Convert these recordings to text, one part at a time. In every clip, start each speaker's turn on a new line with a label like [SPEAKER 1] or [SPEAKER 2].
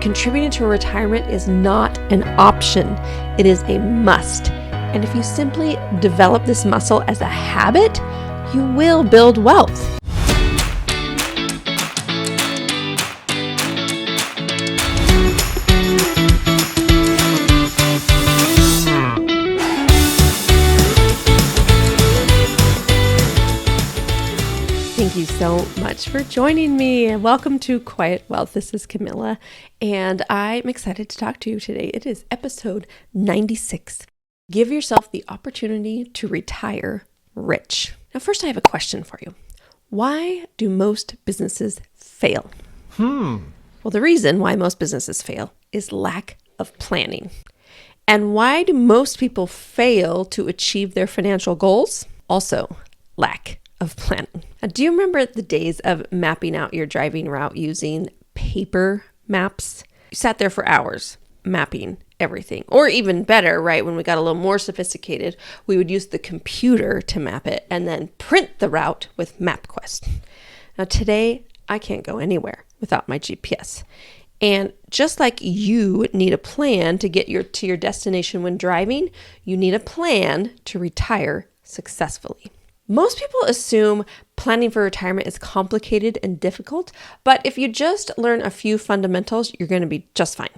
[SPEAKER 1] contributing to retirement is not an option. It is a must. And if you simply develop this muscle as a habit, you will build wealth. Thank you so much for joining me. Welcome to Quiet Wealth. This is Camilla, and I'm excited to talk to you today. It is episode 96. Give yourself the opportunity to retire rich. Now, first, I have a question for you. Why do most businesses fail? Well, the reason why most businesses fail is lack of planning. And why do most people fail to achieve their financial goals? Also, lack of planning. Now, do you remember the days of mapping out your driving route using paper maps? You sat there for hours mapping everything. Or even better, right, when we got a little more sophisticated, we would use the computer to map it and then print the route with MapQuest. Now today, I can't go anywhere without my GPS. And just like you need a plan to get to your destination when driving, you need a plan to retire successfully. Most people assume planning for retirement is complicated and difficult, but if you just learn a few fundamentals, you're going to be just fine.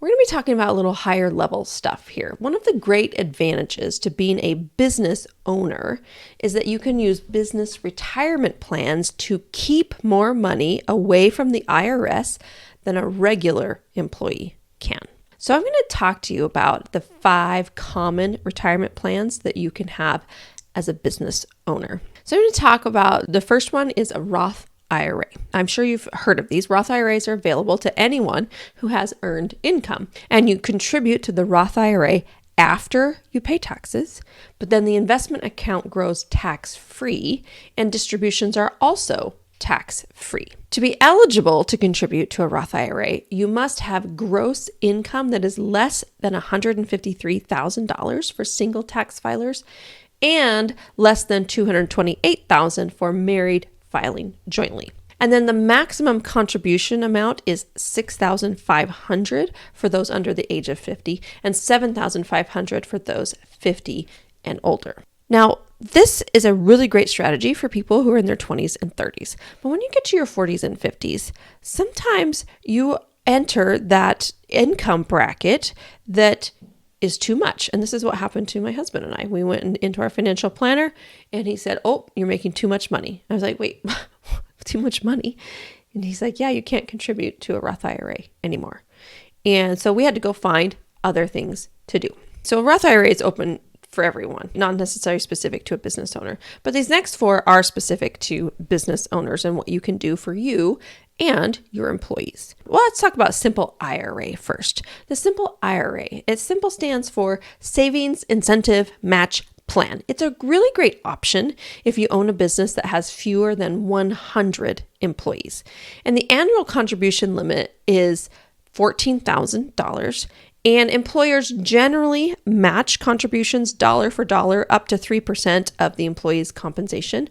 [SPEAKER 1] We're going to be talking about a little higher level stuff here. One of the great advantages to being a business owner is that you can use business retirement plans to keep more money away from the IRS than a regular employee can. So I'm going to talk to you about the 5 common retirement plans that you can have as a business owner. So I'm going to talk about, the first one is a Roth IRA. I'm sure you've heard of these. Roth IRAs are available to anyone who has earned income, and you contribute to the Roth IRA after you pay taxes, but then the investment account grows tax-free and distributions are also tax-free. To be eligible to contribute to a Roth IRA, you must have gross income that is less than $153,000 for single tax filers and less than $228,000 for married filing jointly. And then the maximum contribution amount is $6,500 for those under the age of 50 and $7,500 for those 50 and older. Now, this is a really great strategy for people who are in their 20s and 30s. But when you get to your 40s and 50s, sometimes you enter that income bracket that is too much. And this is what happened to my husband and I. We went into our financial planner and he said, "Oh, you're making too much money." I was like, "Wait, too much money?" And he's like, "Yeah, you can't contribute to a Roth IRA anymore." And so we had to go find other things to do. So a Roth IRA is open for everyone, not necessarily specific to a business owner. But these next 4 are specific to business owners and what you can do for you and your employees. Well, let's talk about Simple IRA first. The Simple IRA, SIMPLE stands for Savings Incentive Match Plan. It's a really great option if you own a business that has fewer than 100 employees. And the annual contribution limit is $14,000. And employers generally match contributions dollar for dollar up to 3% of the employee's compensation,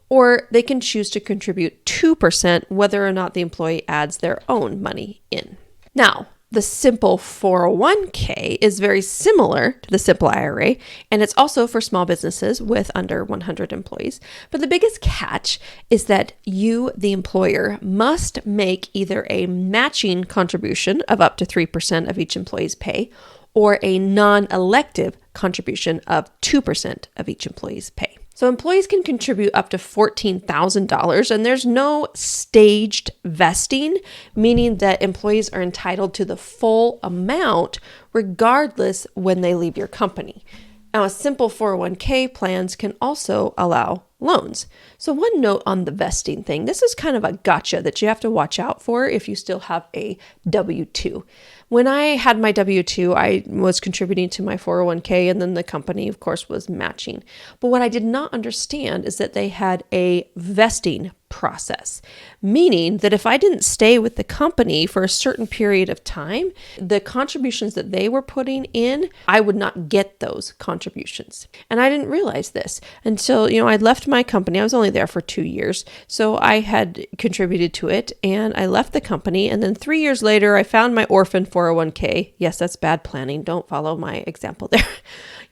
[SPEAKER 1] or they can choose to contribute 2% whether or not the employee adds their own money in. Now, the Simple 401k is very similar to the Simple IRA, and it's also for small businesses with under 100 employees. But the biggest catch is that you, the employer, must make either a matching contribution of up to 3% of each employee's pay or a non-elective contribution of 2% of each employee's pay. So employees can contribute up to $14,000, and there's no staged vesting, meaning that employees are entitled to the full amount regardless when they leave your company. Now, a Simple 401k plans can also allow loans. So one note on the vesting thing, this is kind of a gotcha that you have to watch out for if you still have a W-2. When I had my W-2, I was contributing to my 401k, and then the company, of course, was matching. But what I did not understand is that they had a vesting process, meaning that if I didn't stay with the company for a certain period of time, the contributions that they were putting in, I would not get those contributions. And I didn't realize this until, I left my company. I was only there for 2 years. So I had contributed to it and I left the company. And then 3 years later, I found my orphan 401k. Yes, that's bad planning. Don't follow my example there.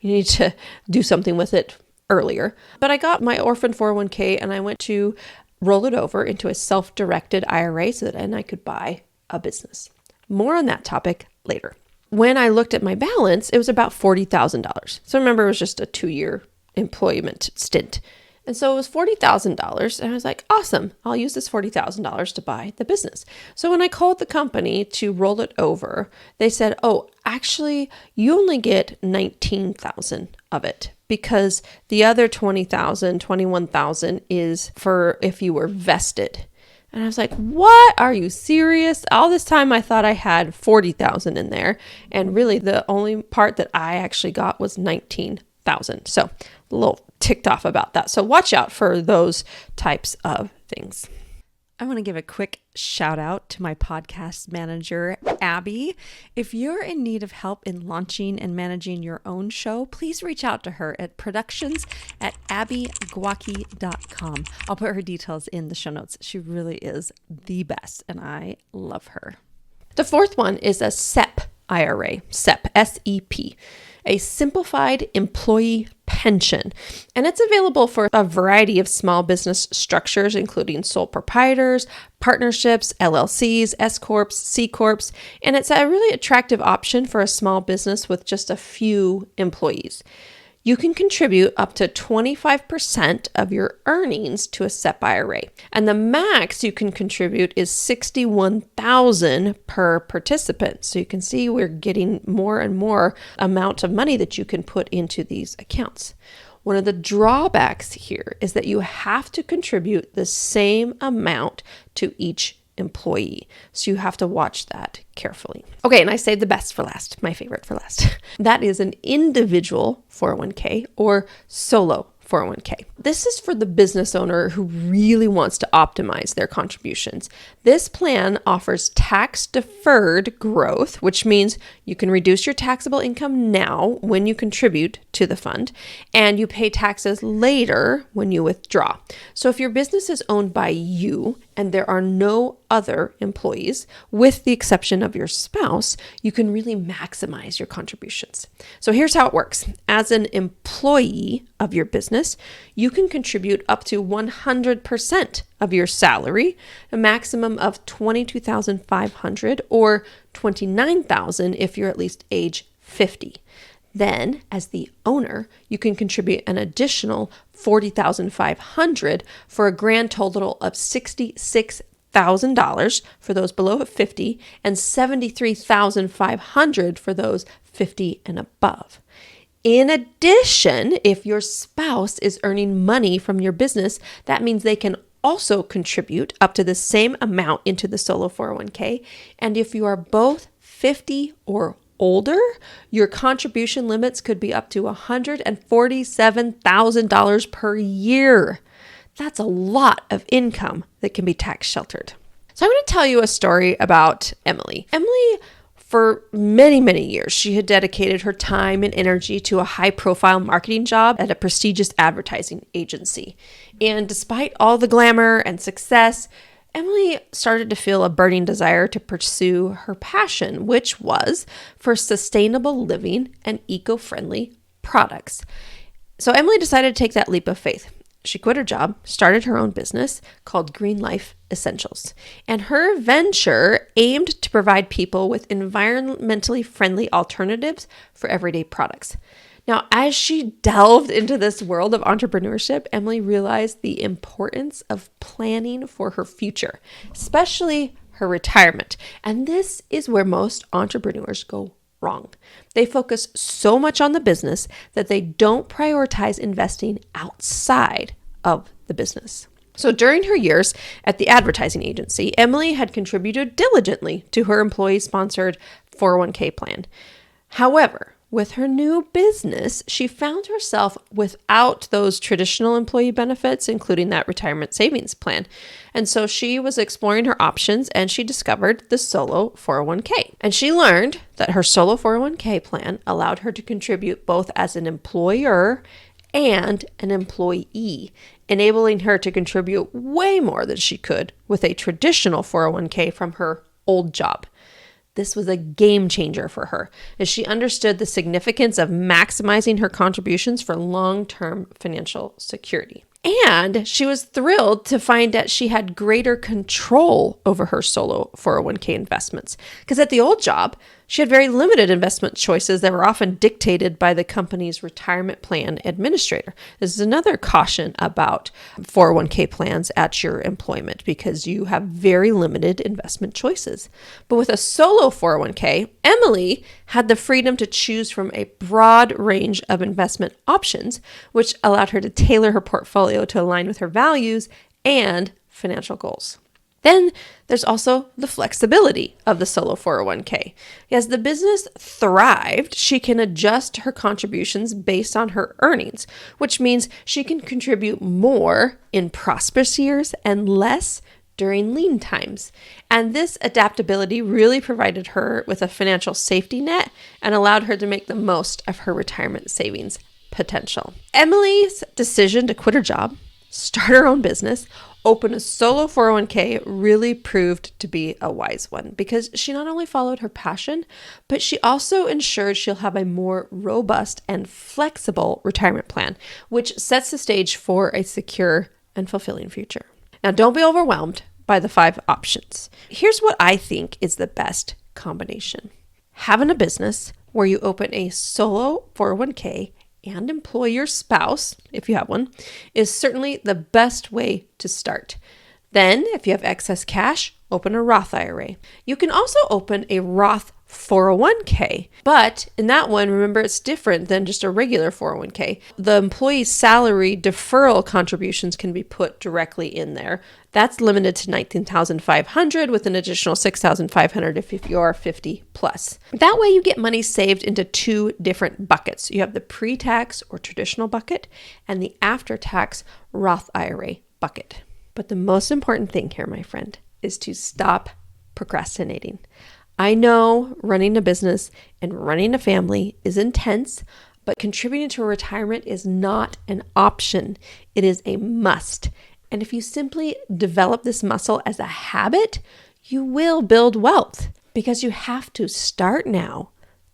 [SPEAKER 1] You need to do something with it earlier. But I got my orphan 401k and I went to roll it over into a self-directed IRA so that then I could buy a business. More on that topic later. When I looked at my balance, it was about $40,000. So remember, it was just a 2-year employment stint. And so it was $40,000. And I was like, awesome, I'll use this $40,000 to buy the business. So when I called the company to roll it over, they said, oh, actually, you only get 19,000 of it because the other 20,000, 21,000 is for if you were vested. And I was like, what? Are you serious? All this time I thought I had 40,000 in there. And really the only part that I actually got was 19,000. So a little ticked off about that. So watch out for those types of things. I want to give a quick shout out to my podcast manager, Abby. If you're in need of help in launching and managing your own show, please reach out to her at productions@abbyguaki.com. I'll put her details in the show notes. She really is the best, and I love her. The fourth one is a SEP IRA, SEP, S-E-P, a simplified employee pension. And it's available for a variety of small business structures, including sole proprietors, partnerships, LLCs, S Corps, C Corps, and it's a really attractive option for a small business with just a few employees. You can contribute up to 25% of your earnings to a SEP IRA. And the max you can contribute is $61,000 per participant. So you can see we're getting more and more amount of money that you can put into these accounts. One of the drawbacks here is that you have to contribute the same amount to each employee. So you have to watch that carefully. Okay, and I saved the best for last, my favorite for last. That is an individual 401k or solo 401k. This is for the business owner who really wants to optimize their contributions. This plan offers tax-deferred growth, which means you can reduce your taxable income now when you contribute to the fund, and you pay taxes later when you withdraw. So if your business is owned by you and there are no other employees, with the exception of your spouse, you can really maximize your contributions. So here's how it works. As an employee of your business, you can contribute up to 100% of your salary, a maximum of $22,500 or $29,000 if you're at least age 50. Then, as the owner, you can contribute an additional $40,500 for a grand total of $66,000 for those below 50 and $73,500 for those 50 and above. In addition, if your spouse is earning money from your business, that means they can also contribute up to the same amount into the solo 401k. And if you are both 50 or older, your contribution limits could be up to $147,000 per year. That's a lot of income that can be tax sheltered. So I'm going to tell you a story about Emily. Emily, for many, many years, she had dedicated her time and energy to a high-profile marketing job at a prestigious advertising agency. And despite all the glamour and success, Emily started to feel a burning desire to pursue her passion, which was for sustainable living and eco-friendly products. So Emily decided to take that leap of faith. She quit her job, started her own business called Green Life Essentials. And her venture aimed to provide people with environmentally friendly alternatives for everyday products. Now, as she delved into this world of entrepreneurship, Emily realized the importance of planning for her future, especially her retirement. And this is where most entrepreneurs go wrong. They focus so much on the business that they don't prioritize investing outside of the business. So during her years at the advertising agency, Emily had contributed diligently to her employee-sponsored 401k plan. However, with her new business, she found herself without those traditional employee benefits, including that retirement savings plan. And so she was exploring her options and she discovered the solo 401k. And she learned that her solo 401k plan allowed her to contribute both as an employer and an employee. enabling her to contribute way more than she could with a traditional 401k from her old job. This was a game changer for her as she understood the significance of maximizing her contributions for long-term financial security. And she was thrilled to find that she had greater control over her solo 401k investments. Because at the old job, she had very limited investment choices that were often dictated by the company's retirement plan administrator. This is another caution about 401k plans at your employment because you have very limited investment choices. But with a solo 401k, Emily had the freedom to choose from a broad range of investment options, which allowed her to tailor her portfolio to align with her values and financial goals. Then there's also the flexibility of the solo 401k. As the business thrived, she can adjust her contributions based on her earnings, which means she can contribute more in prosperous years and less during lean times. And this adaptability really provided her with a financial safety net and allowed her to make the most of her retirement savings potential. Emily's decision to quit her job, start her own business, open a solo 401k really proved to be a wise one because she not only followed her passion, but she also ensured she'll have a more robust and flexible retirement plan, which sets the stage for a secure and fulfilling future. Now, don't be overwhelmed by the 5 options. Here's what I think is the best combination. Having a business where you open a solo 401k and employ your spouse, if you have one, is certainly the best way to start. Then, if you have excess cash, open a Roth IRA. You can also open a Roth 401k, but in that one, remember it's different than just a regular 401k. The employee's salary deferral contributions can be put directly in there. That's limited to $19,500 with an additional $6,500 if you're 50 plus. That way you get money saved into 2 different buckets. You have the pre-tax or traditional bucket and the after-tax Roth IRA bucket. But the most important thing here, my friend, is to stop procrastinating. I know running a business and running a family is intense, but contributing to retirement is not an option. It is a must. And if you simply develop this muscle as a habit, you will build wealth because you have to start now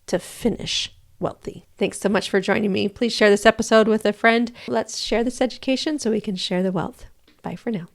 [SPEAKER 1] to finish wealthy. Thanks so much for joining me. Please share this episode with a friend. Let's share this education so we can share the wealth. Bye for now.